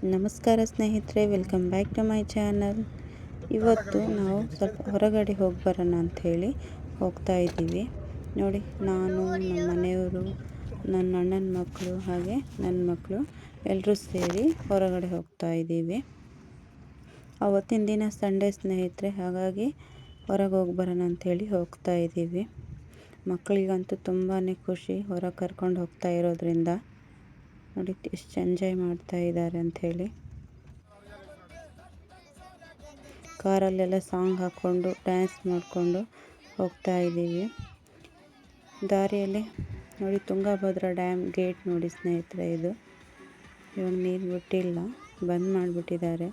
ನಮಸ್ಕಾರ ಸ್ನೇಹಿತರೆ, welcome back to my channel. ಇವತ್ತು ನಾವು ಸ್ವಲ್ಪ ಹೊರಗಡೆ ಹೋಗಿ ಬರೋಣ ಅಂಥೇಳಿ ಹೋಗ್ತಾ ಇದ್ದೀವಿ. ನೋಡಿ, ನಾನು, ನಮ್ಮ ಮನೆಯವರು, ನನ್ನ ಅಣ್ಣನ ಮಕ್ಕಳು ಹಾಗೆ ನನ್ನ ಮಕ್ಕಳು ಎಲ್ಲರೂ ಸೇರಿ ಹೊರಗಡೆ ಹೋಗ್ತಾ ಇದ್ದೀವಿ. ಅವತ್ತಿನ ದಿನ ಸಂಡೇ ಸ್ನೇಹಿತರೆ, ಹಾಗಾಗಿ ಹೊರಗೆ ಹೋಗಿ ಬರೋಣ ಅಂಥೇಳಿ ಹೋಗ್ತಾ ಇದ್ದೀವಿ. ಮಕ್ಕಳಿಗಂತೂ ತುಂಬಾ ಖುಷಿ ಹೊರಗೆ ಕರ್ಕೊಂಡು ಹೋಗ್ತಾ ಇರೋದ್ರಿಂದ. ನೋಡಿ ಎಷ್ಟು ಎಂಜಾಯ್ ಮಾಡ್ತಾ ಇದ್ದಾರೆ ಅಂಥೇಳಿ. ಕಾರಲ್ಲೆಲ್ಲ ಸಾಂಗ್ ಹಾಕ್ಕೊಂಡು ಡ್ಯಾನ್ಸ್ ಮಾಡಿಕೊಂಡು ಹೋಗ್ತಾ ಇದ್ದೀವಿ. ದಾರಿಯಲ್ಲಿ ನೋಡಿ ತುಂಗಭದ್ರಾ ಡ್ಯಾಮ್ ಗೇಟ್ ನೋಡಿ ಸ್ನೇಹಿತರೆ, ಇದು ಇವಾಗ ನೀರು ಬಿಟ್ಟಿಲ್ಲ, ಬಂದ್ ಮಾಡಿಬಿಟ್ಟಿದ್ದಾರೆ.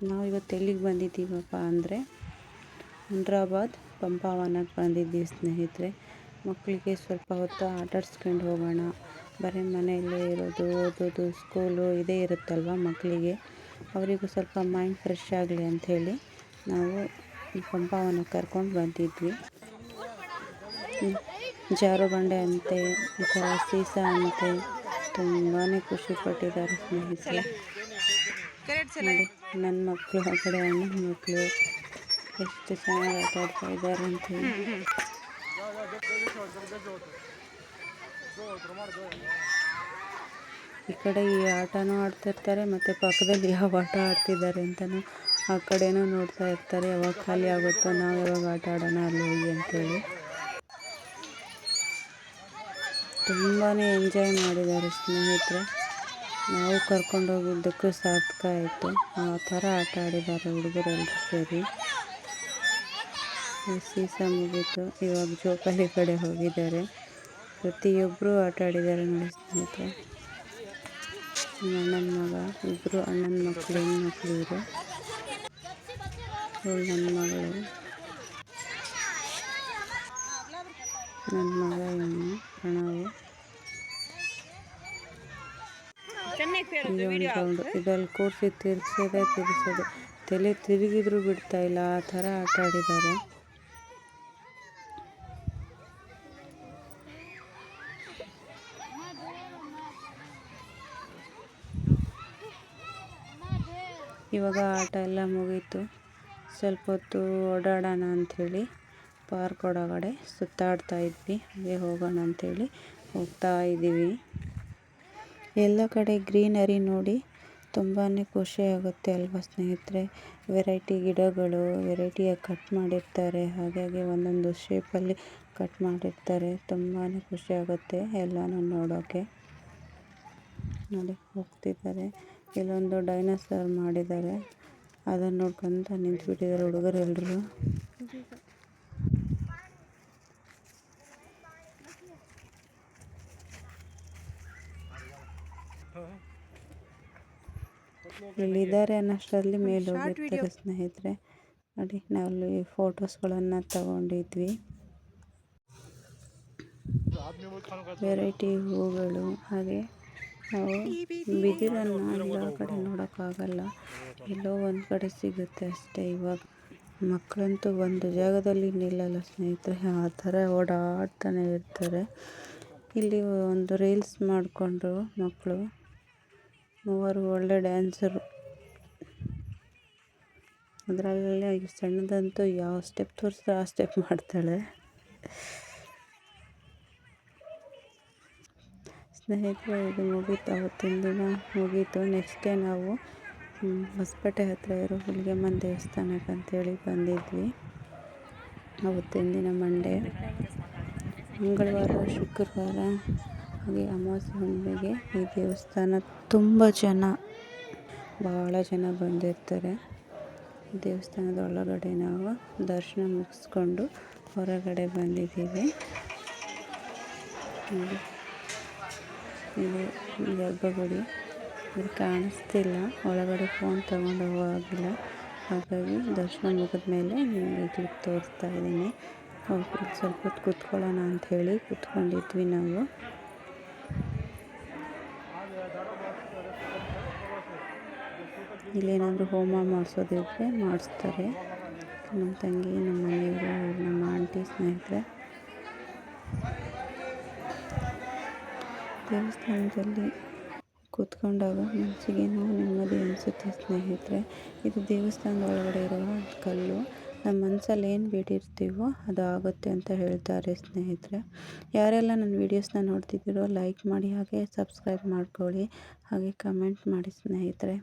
ನಾವು ಇವತ್ತು ಎಲ್ಲಿಗೆ ಬಂದಿದ್ದೀವಪ್ಪ ಅಂದರೆ ಮುಂಡ್ರಾಬಾದ್ ಪಂಪಾವನಕ್ಕೆ ಬಂದಿದ್ದೀವಿ ಸ್ನೇಹಿತರೆ. ಮಕ್ಕಳಿಗೆ ಸ್ವಲ್ಪ ಹೊತ್ತು ಆಟಾಡ್ಸ್ಕೊಂಡು ಹೋಗೋಣ, ಬರೀ ಮನೆಯಲ್ಲೇ ಇರೋದು, ಓದೋದು, ಸ್ಕೂಲು ಇದೇ ಇರುತ್ತಲ್ವ ಮಕ್ಕಳಿಗೆ, ಅವರಿಗೂ ಸ್ವಲ್ಪ ಮೈಂಡ್ ಫ್ರೆಶ್ ಆಗಲಿ ಅಂಥೇಳಿ ನಾವು ಈ ಪಂಪಾವನಕ್ಕೆ ಕರ್ಕೊಂಡು ಬಂದಿದ್ವಿ. ಜಾರುಬಂಡೆ ಅಂತೆ, ಈ ಥರ ಸೀಸ ಅಂತೆ, ತುಂಬಾ ಖುಷಿಪಟ್ಟಿದ್ದಾರೆ ಸ್ನೇಹಿತರೆ. ನೋಡಿ, ನನ್ನ ಮಕ್ಕಳು ಆ ಕಡೆ ಅಣ್ಣನ ಮಕ್ಕಳು ಎಷ್ಟು ಚೆನ್ನಾಗಿ ಆಟ ಆಡ್ತಾ ಇದ್ದಾರೆ ಅಂಥೇಳಿ. ಈ ಕಡೆ ಈ ಆಟನೂ ಆಡ್ತಿರ್ತಾರೆ, ಮತ್ತು ಪಕ್ಕದಲ್ಲಿ ಯಾವ ಆಟ ಆಡ್ತಿದ್ದಾರೆ ಅಂತಲೂ ಆ ಕಡೆನೂ ನೋಡ್ತಾ ಇರ್ತಾರೆ. ಯಾವಾಗ ಖಾಲಿ ಆಗುತ್ತೋ ನಾವು ಯಾವಾಗ ಆಟ ಆಡೋಣ ಅಲ್ಲಿ ಹೋಗಿ ಅಂಥೇಳಿ. ತುಂಬಾ ಎಂಜಾಯ್ ಮಾಡಿದ್ದಾರೆ ಸ್ನೇಹಿತರೆ. ನಾವು ಕರ್ಕೊಂಡೋಗಿದ್ದಕ್ಕೂ ಸಾರ್ಥಕ ಆಯಿತು. ಆ ಥರ ಆಟ ಆಡಿದ್ದಾರೆ ಹುಡುಗರೆಲ್ಲರೂ ಸೇರಿ. ಸೀಸ ಮುಗೀತು, ಇವಾಗ ಜೋಕಾಲಿ ಕಡೆ ಹೋಗಿದ್ದಾರೆ. ಪ್ರತಿಯೊಬ್ಬರು ಆಟ ಆಡಿದ್ದಾರೆ ನೋಡಿ ಸ್ನೇಹಿತರೆ. ಅಣ್ಣನ ಮಗ, ಇಬ್ಬರು ಅಣ್ಣನ ಮಕ್ಕಳು, ಹೆಣ್ಮಕ್ಳು ಇವರು, ನನ್ನ ಮಗಳು, ನನ್ನ ಮಗ ಇವನು ಪ್ರಣವ್. ಇದೊಂದು ರೌಂಡು, ಇದರಲ್ಲಿ ಕೂರಿಸಿ ತಿರ್ಸೋದು, ತಲೆ ತಿರುಗಿದ್ರು ಬಿಡ್ತಾ ಇಲ್ಲ, ಆ ಥರ ಆಟ ಆಡಿದ್ದಾರೆ. ಇವಾಗ ಆಟ ಎಲ್ಲ ಮುಗೀತು. ಸ್ವಲ್ಪ ಹೊತ್ತು ಓಡಾಡೋಣ ಅಂಥೇಳಿ ಪಾರ್ಕ್ ಒಳಗಡೆ ಸುತ್ತಾಡ್ತಾ ಇದ್ವಿ. ಹಾಗೆ ಹೋಗೋಣ ಅಂಥೇಳಿ ಹೋಗ್ತಾ ಇದ್ದೀವಿ. ಎಲ್ಲ ಕಡೆ ಗ್ರೀನರಿ ನೋಡಿ ತುಂಬಾ ಖುಷಿ ಆಗುತ್ತೆ ಅಲ್ವಾ ಸ್ನೇಹಿತರೆ. ವೆರೈಟಿ ಗಿಡಗಳು, ವೆರೈಟಿಯಾಗಿ ಕಟ್ ಮಾಡಿರ್ತಾರೆ, ಹಾಗಾಗಿ ಒಂದೊಂದು ಶೇಪಲ್ಲಿ ಕಟ್ ಮಾಡಿರ್ತಾರೆ. ತುಂಬಾ ಖುಷಿ ಆಗುತ್ತೆ ಎಲ್ಲನೂ ನೋಡೋಕ್ಕೆ. ನೋಡಿ ಹೋಗ್ತಿದ್ದಾರೆ. ಇಲ್ಲೊಂದು ಡೈನೋಸಾರ್ ಮಾಡಿದ್ದಾರೆ, ಅದನ್ನು ನೋಡ್ಕೊಂತ ನಿಂತ್ಬಿಟ್ಟಿದ್ದಾರೆ ಹುಡುಗರೆಲ್ಲರೂ. ಇಲ್ಲಿದ್ದಾರೆ ಅನ್ನೋಷ್ಟರಲ್ಲಿ ಮೇಲೆ ಹೋಗಿರ್ತಾರೆ ಸ್ನೇಹಿತರೆ. ನೋಡಿ, ನಾವಲ್ಲಿ ಫೋಟೋಸ್ಗಳನ್ನು ತಗೊಂಡಿದ್ವಿ. ವೆರೈಟಿ ಹೂಗಳು, ಹಾಗೆ ನಾವು ಬಿದಿರನ್ನು ಎಲ್ಲ ಕಡೆ ನೋಡೋಕ್ಕಾಗಲ್ಲ, ಎಲ್ಲೋ ಒಂದು ಕಡೆ ಸಿಗುತ್ತೆ ಅಷ್ಟೇ. ಇವಾಗ ಮಕ್ಕಳಂತೂ ಒಂದು ಜಾಗದಲ್ಲಿ ನಿಲ್ಲಲ್ಲ ಸ್ನೇಹಿತರೆ, ಆ ಥರ ಓಡಾಡ್ತಾನೆ ಇರ್ತಾರೆ. ಇಲ್ಲಿ ಒಂದು ರೀಲ್ಸ್ ಮಾಡಿಕೊಂಡ್ರು ಮಕ್ಕಳು, ಮೂವರು ಒಳ್ಳೆ ಡ್ಯಾನ್ಸರು. ಅದರಲ್ಲೇ ಸಣ್ಣದಂತೂ ಯಾವ ಸ್ಟೆಪ್ ತೋರಿಸಿದ್ರೆ ಆ ಸ್ಟೆಪ್ ಮಾಡ್ತಾಳೆ. ಸ್ನೇಹಿತರೆ, ಇದು ಮುಗೀತು, ಅವತ್ತಿನ ದಿನ ಮುಗೀತು. ನೆಕ್ಸ್ಟ್ ಡೇ ನಾವು ಹೊಸಪೇಟೆ ಹತ್ತಿರ ಇರೋ ಹುಲಿಗೆಮ್ಮನ ದೇವಸ್ಥಾನಕ್ಕೆ ಅಂತೇಳಿ ಬಂದಿದ್ವಿ. ಅವತ್ತಿನ ದಿನ ಮಂಗಳವಾರ, ಶುಕ್ರವಾರ ಹಾಗೆ ಅಮಾವಾಸ್ಯೆ ಹುಣ್ಣಿಮೆಗೆ ಈ ದೇವಸ್ಥಾನ ಭಾಳ ಜನ ಬಂದಿರ್ತಾರೆ. ದೇವಸ್ಥಾನದ ಒಳಗಡೆ ನಾವು ದರ್ಶನ ಮುಗಿಸ್ಕೊಂಡು ಹೊರಗಡೆ ಬಂದಿದ್ದೀವಿ. ನೋಡಿ, ಇದು ಗರ್ಭಗುಡಿ, ಇದು ಕಾಣಿಸ್ತಿಲ್ಲ, ಒಳಗಡೆ ಫೋನ್ ತಗೊಂಡು ಹೋಗಿಲ್ಲ, ಹಾಗಾಗಿ ದರ್ಶನ ಮುಗಿದ ಮೇಲೆ ನಿಮಗೆ ಕ್ಲಿಪ್ ತೋರಿಸ್ತಾ ಇದ್ದೀನಿ. ಸ್ವಲ್ಪ ಹೊತ್ತು ಕೂತ್ಕೊಳ್ಳೋಣ ಅಂಥೇಳಿ ಕೂತ್ಕೊಂಡಿದ್ವಿ ನಾವು. ಇಲ್ಲೇನಾದರೂ ಹೋಮ ಮಾಡಿಸೋದಿದ್ರೆ ಮಾಡಿಸ್ತಾರೆ. ನಮ್ಮ ತಂಗಿ, ನಮ್ಮ ಮನೆಯವರು, ನಮ್ಮ ಆಂಟಿ, ಸ್ನೇಹಿತರೆ ದೇವಸ್ಥಾನದಲ್ಲಿ ಕೂತ್ಕೊಂಡಾಗ ಮನಸ್ಸಿಗೆ ನೆಮ್ಮದಿ ಅನಿಸುತ್ತೆ ಸ್ನೇಹಿತರೆ. ಇದು ದೇವಸ್ಥಾನದ ಒಳಗಡೆ ಇರುವ ಕಲ್ಲು. ನಮ್ಮ ಮನಸ್ಸಲ್ಲಿ ಏನು ಬೇಡಿರ್ತೀವೋ ಅದು ಆಗುತ್ತೆ ಅಂತ ಹೇಳ್ತಾರೆ ಸ್ನೇಹಿತರೆ. ಯಾರೆಲ್ಲ ನನ್ನ ವೀಡಿಯೋಸ್ನ ನೋಡ್ತಿದ್ದೀರೋ ಲೈಕ್ ಮಾಡಿ, ಹಾಗೆ ಸಬ್ಸ್ಕ್ರೈಬ್ ಮಾಡ್ಕೊಳ್ಳಿ, ಹಾಗೆ ಕಮೆಂಟ್ ಮಾಡಿ ಸ್ನೇಹಿತರೆ.